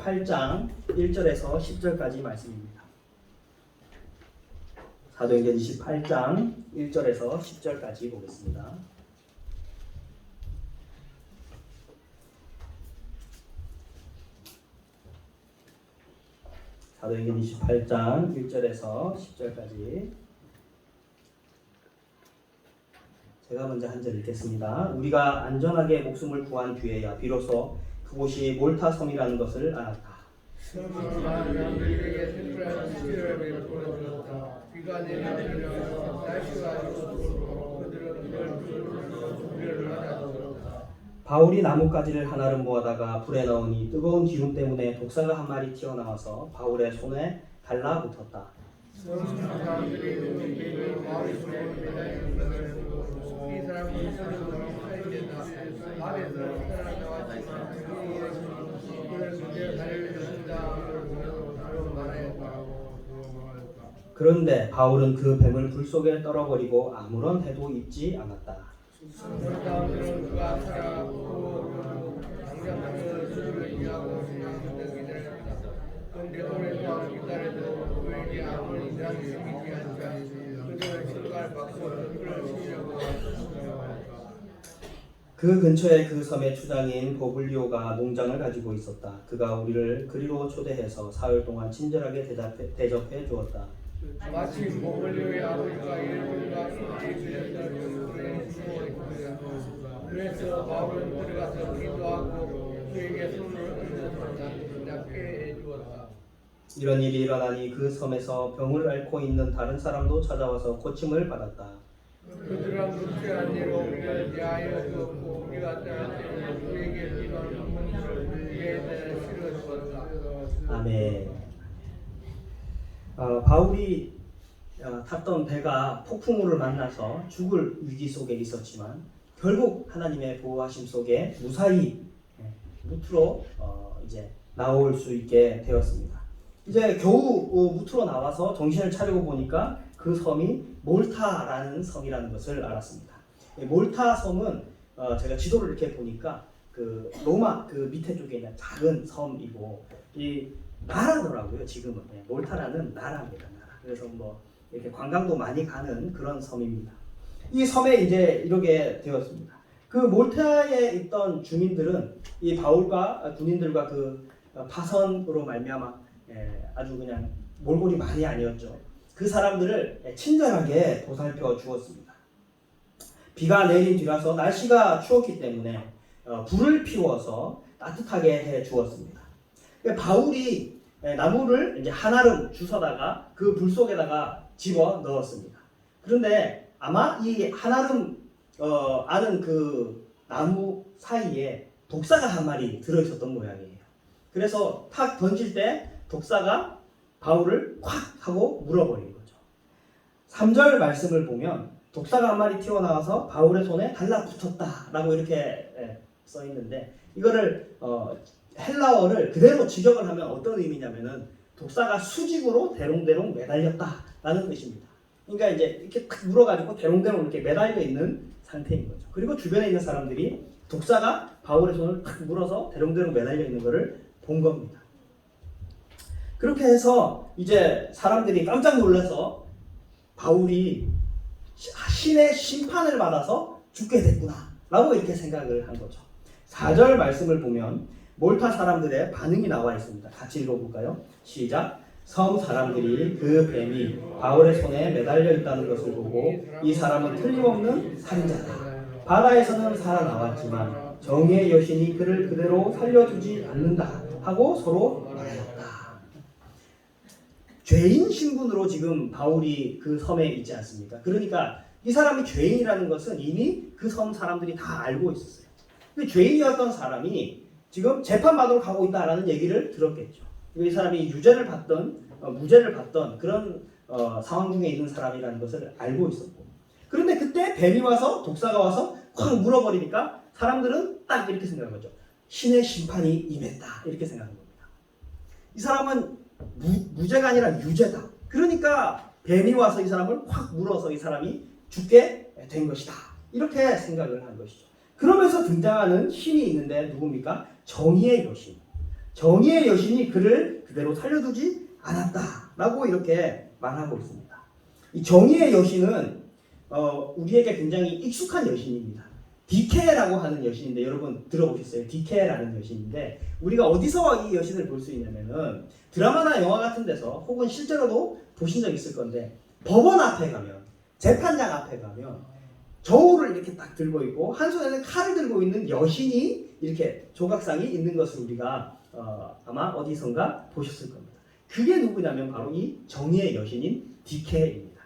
28장 1절에서 10절까지 말씀입니다. 사도행전 28장 1절에서 10절까지 보겠습니다. 사도행전 28장 1절에서 10절까지 제가 먼저 한 절 읽겠습니다. 우리가 안전하게 목숨을 구한 뒤에야 비로소 그곳이 몰타 섬이라는 것을 알았다. 바울이 나뭇가지를 하나를 모아다가 불에 넣으니 뜨거운 기름 때문에 독사가 한 마리 튀어나와서 바울의 손에 달라붙었다. 그런데 바울은 그 뱀을 불 속에 떨어버리고 아무런 해도 입지 않았다. 그 근처에 그 섬의 추장인 보블리오가 농장을 가지고 있었다. 그가 우리를 그리로 초대해서 사흘 동안 친절하게 대접해 주었다. 마침 보블리오의 아버지가 일본과 그래서 바울은 들어가서 기도하고 그에게 손을 얹어서 낫게 해주었다. 이런 일이 일어나니 그 섬에서 병을 앓고 있는 다른 사람도 찾아와서 고침을 받았다. 그들은 무죄한 일로 우리를 대하여 주었고 우리가 그에게 필요한 문서를 그에게 실어 주었다. 아멘. 바울이 탔던 배가 폭풍우를 만나서 죽을 위기 속에 있었지만 결국 하나님의 보호하심 속에 무사히 무트로 이제 나올 수 있게 되었습니다. 이제 겨우 무트로 나와서 정신을 차리고 보니까 그 섬이 몰타라는 섬이라는 것을 알았습니다. 몰타 섬은 제가 지도를 이렇게 보니까 그 로마 그 밑에 쪽에 있는 작은 섬이고 이 나라더라고요. 지금은 몰타라는 나라입니다. 나라. 그래서 뭐 이렇게 관광도 많이 가는 그런 섬입니다. 이 섬에 이제 이렇게 되었습니다. 그 몰타에 있던 주민들은 이 바울과 군인들과 그 파선으로 말미암아 아주 그냥 몰골이 많이 아니었죠. 그 사람들을 친절하게 보살펴 주었습니다. 비가 내린 뒤라서 날씨가 추웠기 때문에 불을 피워서 따뜻하게 해 주었습니다. 바울이 나무를 이제 한아름 주워다가 그 불 속에다가 집어 넣었습니다. 그런데 아마 이 한아름 아는 그 나무 사이에 독사가 한 마리 들어 있었던 모양이에요. 그래서 탁 던질 때 독사가 바울을 콱 하고 물어버린 거죠. 3절 말씀을 보면 독사가 한 마리 튀어나와서 바울의 손에 달라붙었다라고 이렇게 써 있는데 이거를 헬라어를 그대로 직역을 하면 어떤 의미냐면은 독사가 수직으로 대롱대롱 매달렸다라는 뜻입니다. 그러니까 이제 이렇게 탁 물어가지고 대롱대롱 이렇게 매달려 있는 상태인 거죠. 그리고 주변에 있는 사람들이 독사가 바울의 손을 탁 물어서 대롱대롱 매달려 있는 것을 본 겁니다. 그렇게 해서 이제 사람들이 깜짝 놀라서 바울이 신의 심판을 받아서 죽게 됐구나 라고 이렇게 생각을 한 거죠. 4절 말씀을 보면 몰타 사람들의 반응이 나와 있습니다. 같이 읽어볼까요? 시작. 섬 사람들이 그 뱀이 바울의 손에 매달려 있다는 것을 보고 이 사람은 틀림없는 살인자다. 바다에서는 살아나왔지만 정의의 여신이 그를 그대로 살려주지 않는다 하고 서로 말하였다. 죄인 신분으로 지금 바울이 그 섬에 있지 않습니까? 그러니까 이 사람이 죄인이라는 것은 이미 그 섬 사람들이 다 알고 있었어요. 그 죄인이었던 사람이 지금 재판받으러 가고 있다라는 얘기를 들었겠죠. 이 사람이 유죄를 받던 무죄를 받던 그런 상황 중에 있는 사람이라는 것을 알고 있었고, 그런데 그때 뱀이 와서 독사가 와서 확 물어버리니까 사람들은 딱 이렇게 생각한 거죠. 신의 심판이 임했다 이렇게 생각한 겁니다. 이 사람은 무죄가 아니라 유죄다. 그러니까 뱀이 와서 이 사람을 확 물어서 이 사람이 죽게 된 것이다 이렇게 생각을 한 것이죠. 그러면서 등장하는 신이 있는데 누굽니까? 정의의 여신. 정의의 여신이 그를 그대로 살려두지 않았다라고 이렇게 말하고 있습니다. 이 정의의 여신은 우리에게 굉장히 익숙한 여신입니다. 디케라고 하는 여신인데 여러분 들어보셨어요? 디케라는 여신인데 우리가 어디서 이 여신을 볼 수 있냐면은 드라마나 영화 같은 데서 혹은 실제로도 보신 적 있을 건데 법원 앞에 가면 재판장 앞에 가면 저울을 이렇게 딱 들고 있고 한 손에는 칼을 들고 있는 여신이 이렇게 조각상이 있는 것을 우리가 아마 어디선가 보셨을 겁니다. 그게 누구냐면 바로 이 정의의 여신인 디케입니다.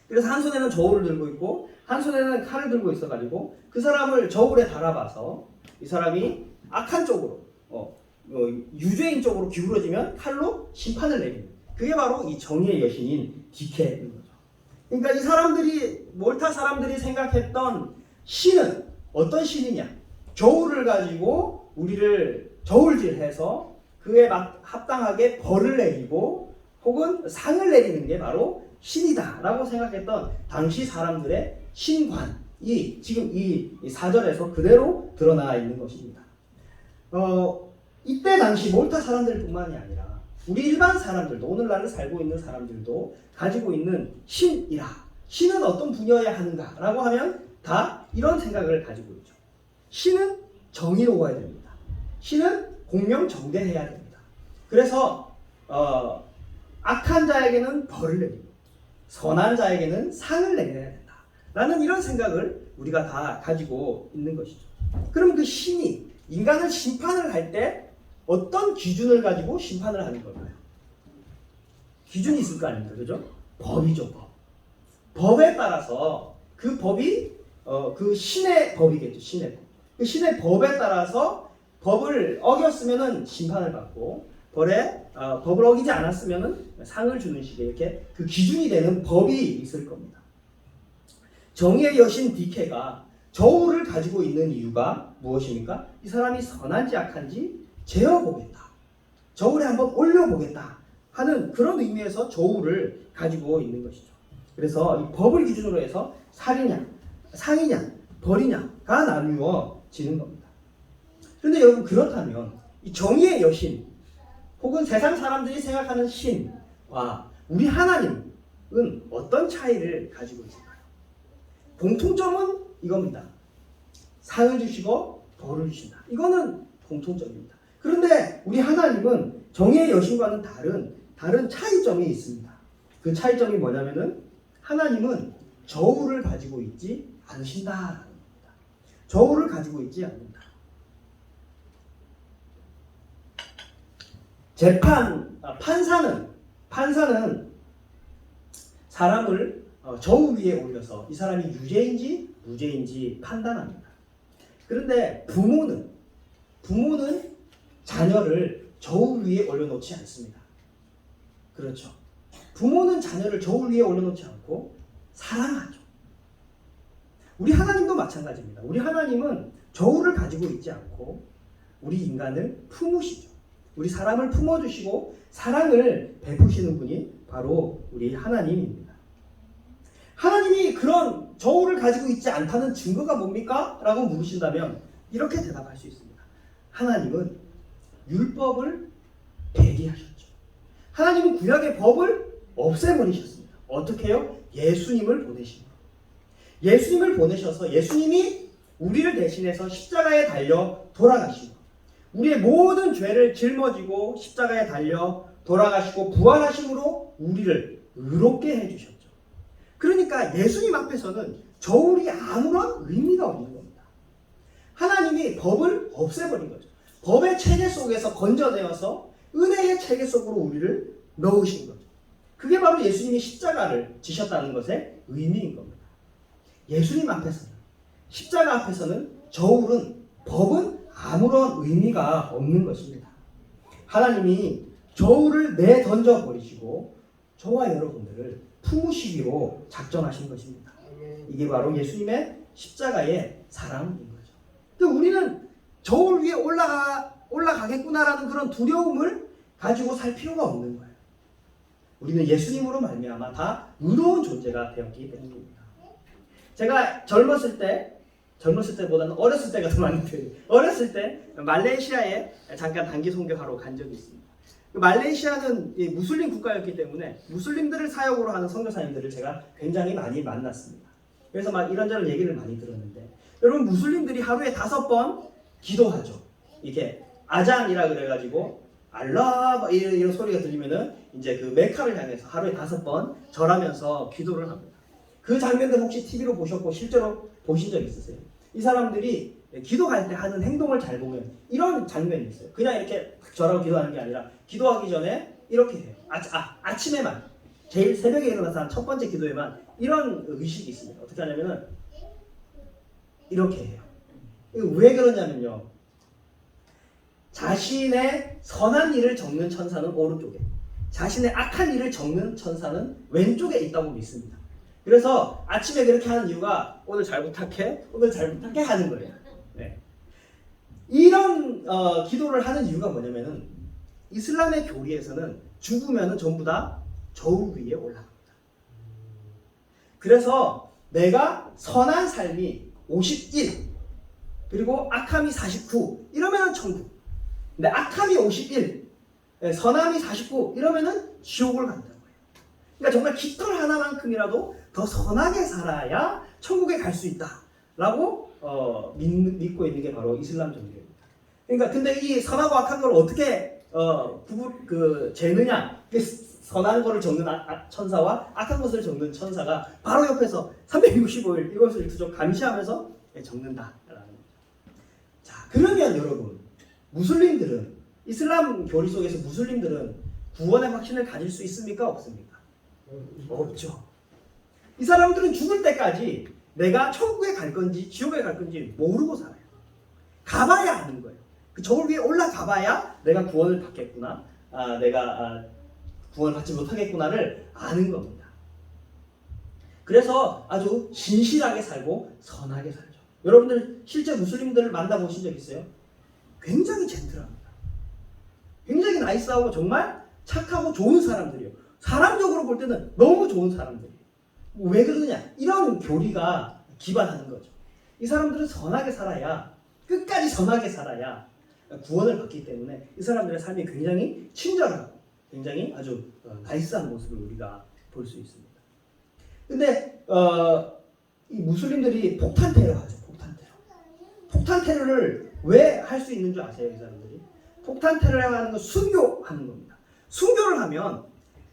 그래서 한 손에는 저울을 들고 있고 한 손에는 칼을 들고 있어가지고 그 사람을 저울에 달아봐서 이 사람이 악한 쪽으로 유죄인 쪽으로 기울어지면 칼로 심판을 내리는 그게 바로 이 정의의 여신인 디케인 거죠. 그러니까 이 사람들이 몰타 사람들이 생각했던 신은 어떤 신이냐? 저울을 가지고 우리를 저울질해서 그에 합당하게 벌을 내리고 혹은 상을 내리는 게 바로 신이다라고 생각했던 당시 사람들의 신관이 지금 이 4절에서 그대로 드러나 있는 것입니다. 이때 당시 몰타 사람들뿐만이 아니라 우리 일반 사람들도 오늘날을 살고 있는 사람들도 가지고 있는 신이라 신은 어떤 분야여야 하는가라고 하면 다 이런 생각을 가지고 있죠. 신은 정의로워야 됩니다. 신은 공명정대해야 됩니다. 그래서 악한 자에게는 벌을 내리고 선한 자에게는 상을 내려야 된다. 라는 이런 생각을 우리가 다 가지고 있는 것이죠. 그러면 그 신이 인간을 심판을 할 때 어떤 기준을 가지고 심판을 하는 걸까요? 기준이 있을 거 아닙니까? 그죠? 법이죠, 법. 법에 따라서 그 법이 그 신의 법이겠죠, 신의 법. 그 신의 법에 따라서 법을 어겼으면은 심판을 받고 법을 어기지 않았으면은 상을 주는 식의 이렇게 그 기준이 되는 법이 있을 겁니다. 정의의 여신 디케가 저울을 가지고 있는 이유가 무엇입니까? 이 사람이 선한지 악한지 재어보겠다. 저울에 한번 올려보겠다 하는 그런 의미에서 저울을 가지고 있는 것이죠. 그래서 이 법을 기준으로 해서 살이냐, 상이냐, 벌이냐가 나누어지는 겁니다. 그런데 여러분 그렇다면 이 정의의 여신 혹은 세상 사람들이 생각하는 신과 우리 하나님은 어떤 차이를 가지고 있을까요? 공통점은 이겁니다. 상을 주시고 벌을 주신다. 이거는 공통점입니다. 그런데 우리 하나님은 정의의 여신과는 다른 차이점이 있습니다. 그 차이점이 뭐냐면은 하나님은 저울을 가지고 있지 않으신다라는 겁니다. 저울을 가지고 있지 않는다. 판사는 사람을 저울 위에 올려서 이 사람이 유죄인지 무죄인지 판단합니다. 그런데 부모는 자녀를 저울 위에 올려놓지 않습니다. 그렇죠. 부모는 자녀를 저울 위에 올려놓지 않고 사랑하죠. 우리 하나님도 마찬가지입니다. 우리 하나님은 저울을 가지고 있지 않고 우리 인간을 품으시죠. 우리 사람을 품어주시고 사랑을 베푸시는 분이 바로 우리 하나님입니다. 하나님이 그런 저울을 가지고 있지 않다는 증거가 뭡니까? 라고 물으신다면 이렇게 대답할 수 있습니다. 하나님은 율법을 폐기하셨죠. 하나님은 구약의 법을 없애버리셨습니다. 어떻게 해요? 예수님을 보내신 거예요. 예수님을 보내셔서 예수님이 우리를 대신해서 십자가에 달려 돌아가시고 우리의 모든 죄를 짊어지고 십자가에 달려 돌아가시고 부활하심으로 우리를 의롭게 해주셨죠. 그러니까 예수님 앞에서는 저울이 아무런 의미가 없는 겁니다. 하나님이 법을 없애버린 거죠. 법의 체계 속에서 건져내어서 은혜의 체계 속으로 우리를 넣으신 거죠. 그게 바로 예수님이 십자가를 지셨다는 것의 의미인 겁니다. 예수님 앞에서는 십자가 앞에서는 저울은 법은 아무런 의미가 없는 것입니다. 하나님이 저울을 내던져 버리시고 저와 여러분들을 품으시기로 작정하신 것입니다. 이게 바로 예수님의 십자가의 사랑인 거죠. 근데 우리는 저울 위에 올라가겠구나라는 그런 두려움을 가지고 살 필요가 없는 거예요. 우리는 예수님으로 말미암아 다 의로운 존재가 되었기 때문입니다. 제가 젊었을 때 젊었을 때보다는 어렸을 때가 더 많은 편이에요. 어렸을 때 말레이시아에 잠깐 단기 선교하러 간 적이 있습니다. 말레이시아는 이 무슬림 국가였기 때문에 무슬림들을 사역으로 하는 선교사님들을 제가 굉장히 많이 만났습니다. 그래서 막 이런저런 얘기를 많이 들었는데, 여러분 무슬림들이 하루에 5번 기도하죠. 이렇게 아잔이라 그래가지고 알라 막 이런 소리가 들리면은 이제 그 메카를 향해서 하루에 5번 절하면서 기도를 합니다. 그 장면들 혹시 TV로 보셨고 실제로 보신 적 있으세요? 이 사람들이 기도할 때 하는 행동을 잘 보면 이런 장면이 있어요. 그냥 이렇게 절하고 기도하는 게 아니라 기도하기 전에 이렇게 해요. 아침에만, 제일 새벽에 일어나서 한 첫 번째 기도에만 이런 의식이 있습니다. 어떻게 하냐면은 이렇게 해요. 이거 왜 그러냐면요, 자신의 선한 일을 적는 천사는 오른쪽에, 자신의 악한 일을 적는 천사는 왼쪽에 있다고 믿습니다. 그래서 아침에 그렇게 하는 이유가 오늘 잘 부탁해, 오늘 잘 부탁해 하는 거예요. 네. 이런 기도를 하는 이유가 뭐냐면은 이슬람의 교리에서는 죽으면은 전부 다 저울 위에 올라갑니다. 그래서 내가 선한 삶이 51 그리고 악함이 49 이러면은 천국, 근데 악함이 51 선함이 49 이러면은 지옥을 간다는 거예요. 그러니까 정말 깃털 하나만큼이라도 더 선하게 살아야 천국에 갈 수 있다라고 믿고 있는 게 바로 이슬람 종교입니다. 그러니까 근데 이 선하고 악한 걸 어떻게 재느냐? 선한 거를 적는 천사와 악한 것을 적는 천사가 바로 옆에서 365일 이것을 두적 감시하면서 적는다라는 거죠. 자, 그러면 여러분, 무슬림들은, 이슬람 교리 속에서 무슬림들은 구원의 확신을 가질 수 있습니까? 없습니까? 없죠. 이 사람들은 죽을 때까지 내가 천국에 갈 건지 지옥에 갈 건지 모르고 살아요. 가봐야 아는 거예요. 그 저울 위에 올라가봐야 내가 구원을 받겠구나, 내가 구원을 받지 못하겠구나를 아는 겁니다. 그래서 아주 신실하게 살고 선하게 살죠. 여러분들 실제 무슬림들을 만나보신 적 있어요? 굉장히 젠틀합니다. 굉장히 나이스하고 정말 착하고 좋은 사람들이에요. 사람적으로 볼 때는 너무 좋은 사람들이에요. 왜 그러냐? 이런 교리가 기반하는 거죠. 이 사람들은 선하게 살아야, 끝까지 선하게 살아야 구원을 받기 때문에 이 사람들의 삶이 굉장히 친절하고 굉장히 아주 나이스한 모습을 우리가 볼 수 있습니다. 근데 이 무슬림들이 폭탄 테러 하죠. 폭탄 테러를 왜 할 수 있는 줄 아세요? 이 사람들이 폭탄 테러를 하는 건 순교하는 겁니다. 순교를 하면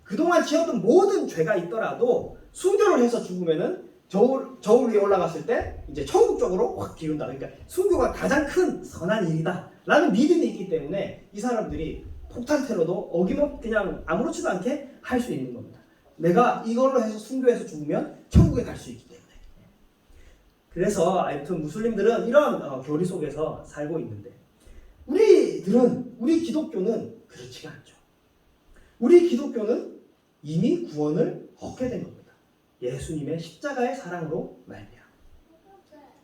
그동안 지었던 모든 죄가 있더라도 순교를 해서 죽으면은 저울 위에 올라갔을 때 이제 천국 쪽으로 확 기운다. 그러니까 순교가 가장 큰 선한 일이다라는 믿음이 있기 때문에 이 사람들이 폭탄 테러도 어김없이 그냥 아무렇지도 않게 할 수 있는 겁니다. 내가 이걸로 해서 순교해서 죽으면 천국에 갈 수 있기 때문에. 그래서 하여튼 무슬림들은 이런 교리 속에서 살고 있는데, 우리 기독교는 그렇지가 않죠. 우리 기독교는 이미 구원을 얻게 된 겁니다. 예수님의 십자가의 사랑으로 말미암아.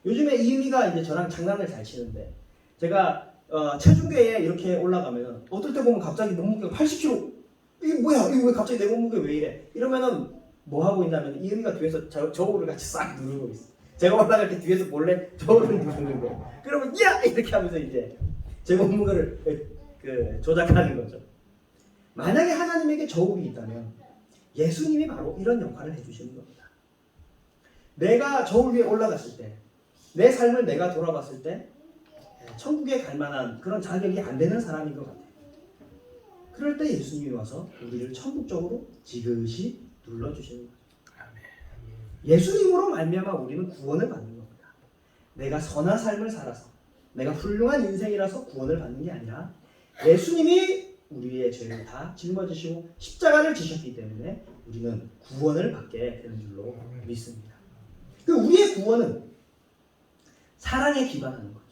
요즘에 이은미가 이제 저랑 장난을 잘 치는데, 제가 체중계에 이렇게 올라가면 어떨 때 보면 갑자기 몸무게가 80kg, 이게 뭐야? 이거 왜 갑자기 내 몸무게 왜 이래? 이러면은 뭐 하고 있냐면 이은미가 뒤에서 저울을 같이 싹 누르고 있어. 제가 올라갈 때 뒤에서 몰래 저울을 누르는 거예요. 그러면 야! 이렇게 하면서 이제 제 몸무게를 조작하는 거죠. 만약에 하나님에게 저울이 있다면 예수님이 바로 이런 역할을 해주시는 겁니다. 내가 저울 위에 올라갔을 때, 내 삶을 내가 돌아봤을 때 천국에 갈 만한 그런 자격이 안 되는 사람인 것 같아요. 그럴 때 예수님이 와서 우리를 천국 쪽으로 지그시 눌러주시는 거죠. 예수님으로 말미암아 우리는 구원을 받는 겁니다. 내가 선한 삶을 살아서, 내가 훌륭한 인생이라서 구원을 받는 게 아니라 예수님이 우리의 죄를 다 짊어지시고 십자가를 지셨기 때문에 우리는 구원을 받게 되는 줄로 믿습니다. 우리의 구원은 사랑에 기반하는 거죠.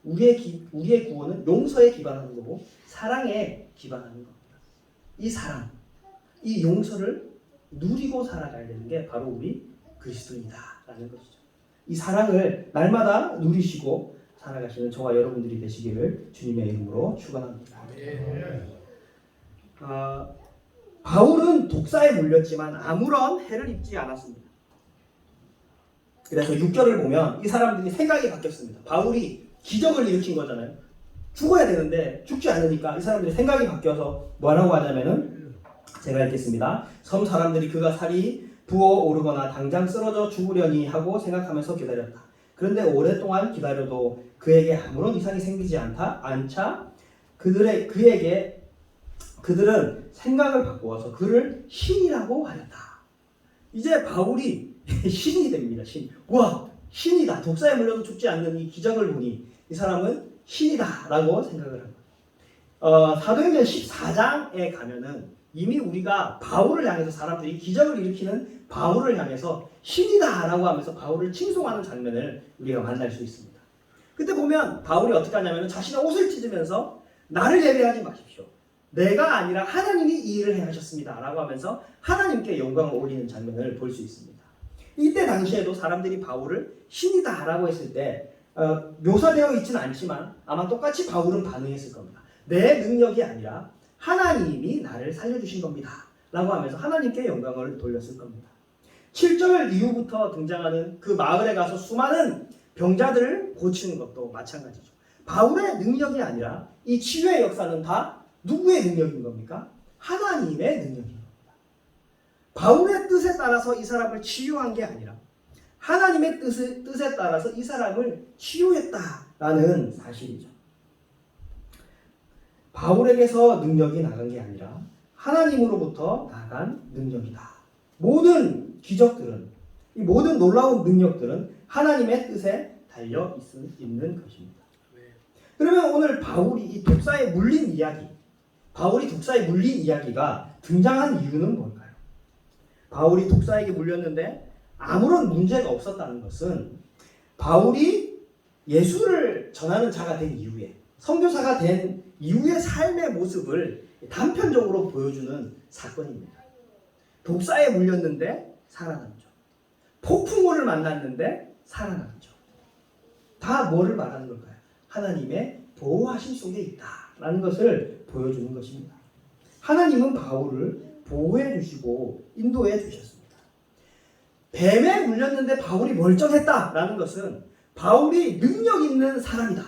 우리의 구원은 용서에 기반하는 거고 사랑에 기반하는 겁니다. 이 사랑, 이 용서를 누리고 살아가야 되는 게 바로 우리 그리스도인이다라는 것이죠. 이 사랑을 날마다 누리시고 살아가시는 저와 여러분들이 되시기를 주님의 이름으로 축원합니다. 바울은 독사에 물렸지만 아무런 해를 입지 않았습니다. 그래서 6절을 보면 이 사람들이 생각이 바뀌었습니다. 바울이 기적을 일으킨 거잖아요. 죽어야 되는데 죽지 않으니까 이 사람들이 생각이 바뀌어서 뭐라고 하냐면은 제가 읽겠습니다. 섬 사람들이 그가 살이 부어오르거나 당장 쓰러져 죽으려니 하고 생각하면서 기다렸다. 그런데 오랫동안 기다려도 그에게 아무런 이상이 생기지 않자 그들은 생각을 바꾸어서 그를 신이라고 하였다. 이제 바울이 신이 됩니다. 신. 와, 신이다. 독사에 물려도 죽지 않는 이 기적을 보니 이 사람은 신이다라고 생각을 합니다. 사도행전 14장에 가면은 이미 우리가 바울을 향해서 사람들이 기적을 일으키는 바울을 향해서 신이다라고 하면서 바울을 칭송하는 장면을 우리가 만날 수 있습니다. 그때 보면 바울이 어떻게 하냐면 자신의 옷을 찢으면서 나를 예배하지 마십시오. 내가 아니라 하나님이 이 일을 행하셨습니다. 라고 하면서 하나님께 영광을 올리는 장면을 볼 수 있습니다. 이때 당시에도 사람들이 바울을 신이다 라고 했을 때 묘사되어 있지는 않지만 아마 똑같이 바울은 반응했을 겁니다. 내 능력이 아니라 하나님이 나를 살려주신 겁니다. 라고 하면서 하나님께 영광을 돌렸을 겁니다. 7절 이후부터 등장하는 그 마을에 가서 수많은 병자들을 고치는 것도 마찬가지죠. 바울의 능력이 아니라 이 치유의 역사는 다 누구의 능력인 겁니까? 하나님의 능력인 겁니다. 바울의 뜻에 따라서 이 사람을 치유한 게 아니라 하나님의 뜻에 따라서 이 사람을 치유했다라는 사실이죠. 바울에게서 능력이 나간 게 아니라 하나님으로부터 나간 능력이다. 모든 기적들은, 이 모든 놀라운 능력들은 하나님의 뜻에 달려 있는 것입니다. 그러면 오늘 바울이 이 독사에 물린 이야기, 바울이 독사에 물린 이야기가 등장한 이유는 뭘까요? 바울이 독사에게 물렸는데 아무런 문제가 없었다는 것은 바울이 예수를 전하는 자가 된 이후에, 선교사가 된 이후의 삶의 모습을 단편적으로 보여주는 사건입니다. 독사에 물렸는데 살아남죠. 폭풍우를 만났는데 살아남죠. 다 뭐를 말하는 걸까요? 하나님의 보호하심 속에 있다라는 것을 보여주는 것입니다. 하나님은 바울을 보호해 주시고 인도해 주셨습니다. 뱀에 물렸는데 바울이 멀쩡했다라는 것은 바울이 능력 있는 사람이다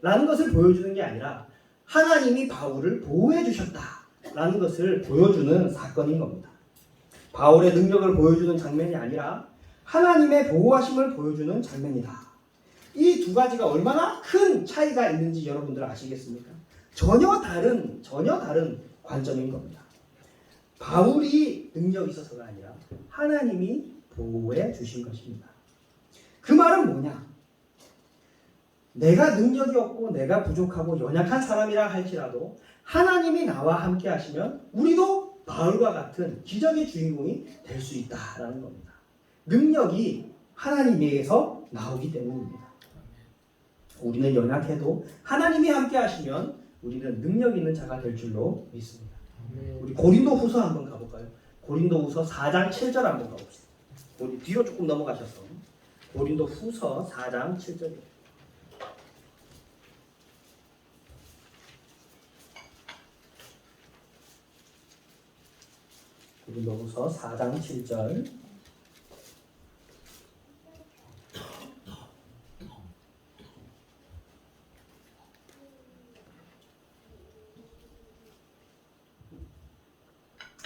라는 것을 보여주는 게 아니라 하나님이 바울을 보호해 주셨다라는 것을 보여주는 사건인 겁니다. 바울의 능력을 보여주는 장면이 아니라 하나님의 보호하심을 보여주는 장면이다. 이 두 가지가 얼마나 큰 차이가 있는지 여러분들 아시겠습니까? 전혀 다른 관점인 겁니다. 바울이 능력이 있어서가 아니라 하나님이 보호해 주신 것입니다. 그 말은 뭐냐? 내가 능력이 없고 내가 부족하고 연약한 사람이라 할지라도 하나님이 나와 함께 하시면 우리도 바울과 같은 기적의 주인공이 될 수 있다라는 겁니다. 능력이 하나님에게서 나오기 때문입니다. 우리는 연약해도 하나님이 함께 하시면 우리는 능력 있는 자가 될 줄로 믿습니다. 우리 고린도후서 한번 가볼까요? 고린도후서 4장 7절 한번 가봅시다. 우리 뒤로 조금 넘어가셔서 고린도후서 4장 7절이에요. 고린도후서 4장 7절.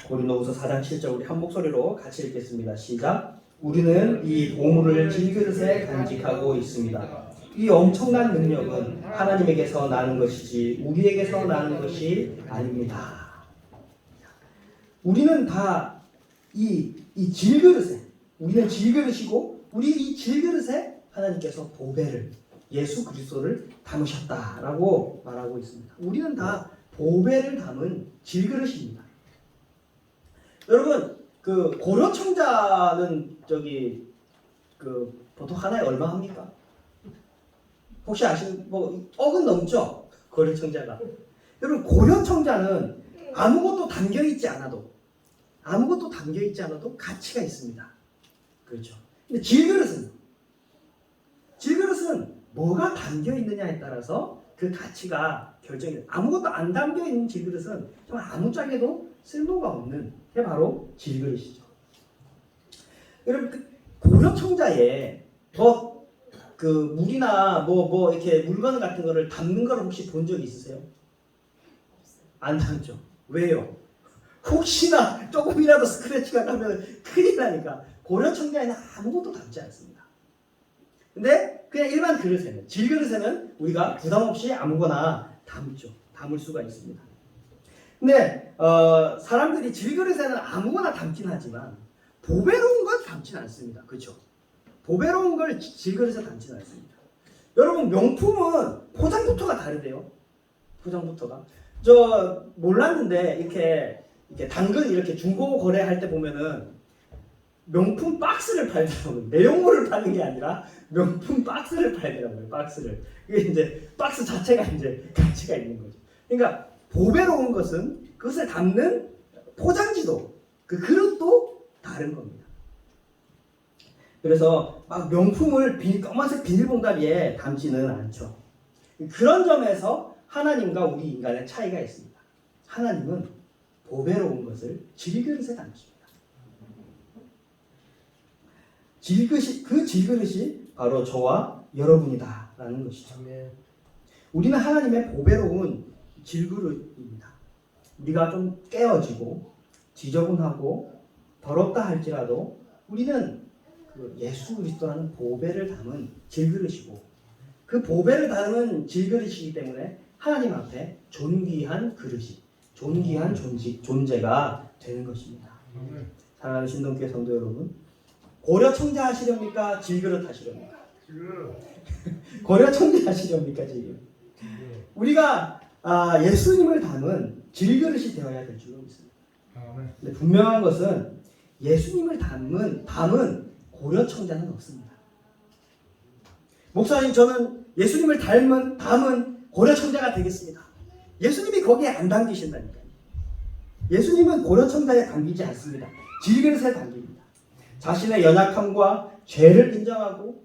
고린도후서 4장 7절 우리 한 목소리로 같이 읽겠습니다. 시작. 우리는 이 보물을 질그릇에 간직하고 있습니다. 이 엄청난 능력은 하나님에게서 나는 것이지 우리에게서 나는 것이 아닙니다. 우리는 다 이 질그릇에, 우리는 질그릇이고 우리 이 질그릇에 하나님께서 보배를, 예수 그리스도를 담으셨다라고 말하고 있습니다. 우리는 다 보배를 담은 질그릇입니다. 여러분, 그 고려 청자는 보통 하나에 얼마 합니까? 혹시 아시는 억은 넘죠? 고려 청자가. 여러분, 고려 청자는 아무것도 담겨 있지 않아도 가치가 있습니다. 그렇죠? 근데 질그릇은 뭐가 담겨 있느냐에 따라서 그 가치가 결정이 돼요. 아무것도 안 담겨 있는 질그릇은 정말 아무짝에도 쓸모가 없는 게 바로 질그릇이죠. 여러분, 고려 청자에 그 물이나 뭐 이렇게 물건 같은 거를 담는 걸 혹시 본 적 있으세요? 안 담죠. 왜요? 혹시나 조금이라도 스크래치가 나면 큰일 나니까. 고려 청자에는 아무것도 담지 않습니다. 근데 그냥 일반 그릇에는, 질그릇에는 우리가 부담 없이 아무거나 담죠. 담을 수가 있습니다. 근데 사람들이 질그릇에는 아무거나 담긴 하지만 보배로운 건 담진 않습니다. 그렇죠? 보배로운 걸 질그릇에 담진 않습니다. 여러분, 명품은 포장부터가 다르대요. 포장부터가. 저 몰랐는데 이렇게 당근 이렇게 중고 거래할 때 보면은 명품 박스를 팔더라고요. 내용물을 파는 게 아니라 명품 박스를 팔더라고요. 박스를. 이게 이제 박스 자체가 이제 가치가 있는 거죠. 그러니까 보배로운 것은 그것을 담는 포장지도, 그 그릇도 다른 겁니다. 그래서 막 명품을 검은색 비닐봉다리에 담지는 않죠. 그런 점에서 하나님과 우리 인간의 차이가 있습니다. 하나님은 보배로운 것을 질그릇에 담습니다. 그 질그릇이 바로 저와 여러분이다라는 것이죠. 우리는 하나님의 보배로운 질그릇입니다. 우리가 좀 깨어지고 지저분하고 더럽다 할지라도 우리는 그 예수 그리스도라는 보배를 담은 질그릇이고, 그 보배를 담은 질그릇이기 때문에 하나님 앞에 존귀한 그릇이, 존귀한 존재가 되는 것입니다. 사랑하는 신동교회 성도 여러분, 고려 청자 하시렵니까? 질그릇 하시렵니까? 고려 청자 하시렵니까? 지금 우리가 예수님을 담은 질그릇이 되어야 될 줄로 믿습니다. 근데 분명한 것은 예수님을 담은 고려 청자는 없습니다. 목사님, 저는 예수님을 담은 고려 청자가 되겠습니다. 예수님이 거기에 안 담기신다니까요. 예수님은 고려 청자에 담기지 않습니다. 질그릇에 담깁니다. 자신의 연약함과 죄를 인정하고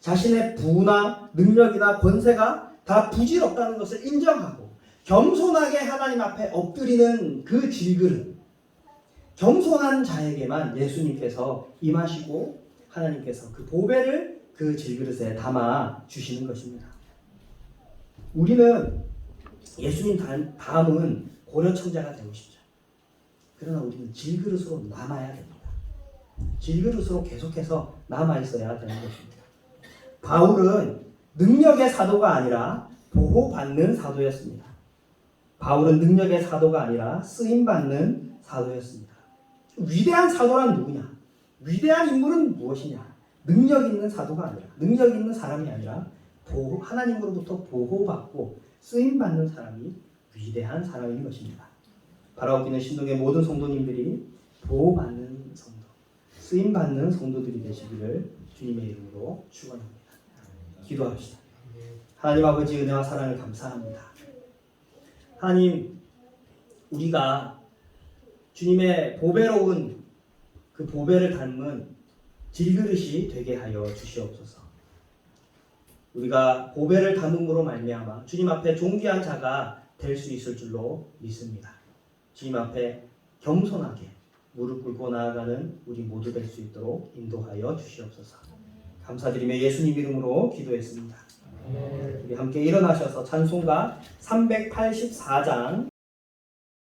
자신의 부나 능력이나 권세가 다 부질없다는 것을 인정하고 겸손하게 하나님 앞에 엎드리는 그 질그릇, 겸손한 자에게만 예수님께서 임하시고 하나님께서 그 보배를 그 질그릇에 담아 주시는 것입니다. 우리는 예수님 다음은 고려 청자가 되고 싶죠. 그러나 우리는 질그릇으로 남아야 됩니다. 질그릇으로 계속해서 남아 있어야 되는 것입니다. 바울은 능력의 사도가 아니라 보호받는 사도였습니다. 바울은 능력의 사도가 아니라 쓰임받는 사도였습니다. 위대한 사도란 누구냐? 위대한 인물은 무엇이냐? 능력 있는 사도가 아니라, 능력 있는 사람이 아니라 하나님으로부터 보호받고 쓰임받는 사람이 위대한 사람인 것입니다. 바라옵기는 신동의 모든 성도님들이 보호받는 성도, 쓰임받는 성도들이 되시기를 주님의 이름으로 축원합니다. 기도합시다. 하나님 아버지, 은혜와 사랑을 감사합니다. 하나님, 우리가 주님의 보배로운 그 보배를 담은 질그릇이 되게 하여 주시옵소서. 우리가 보배를 담음으로 말미암아 주님 앞에 존귀한 자가 될 수 있을 줄로 믿습니다. 주님 앞에 겸손하게 무릎 꿇고 나아가는 우리 모두 될 수 있도록 인도하여 주시옵소서. 감사드리며 예수님 이름으로 기도했습니다. 우리 함께 일어나셔서 찬송가 384장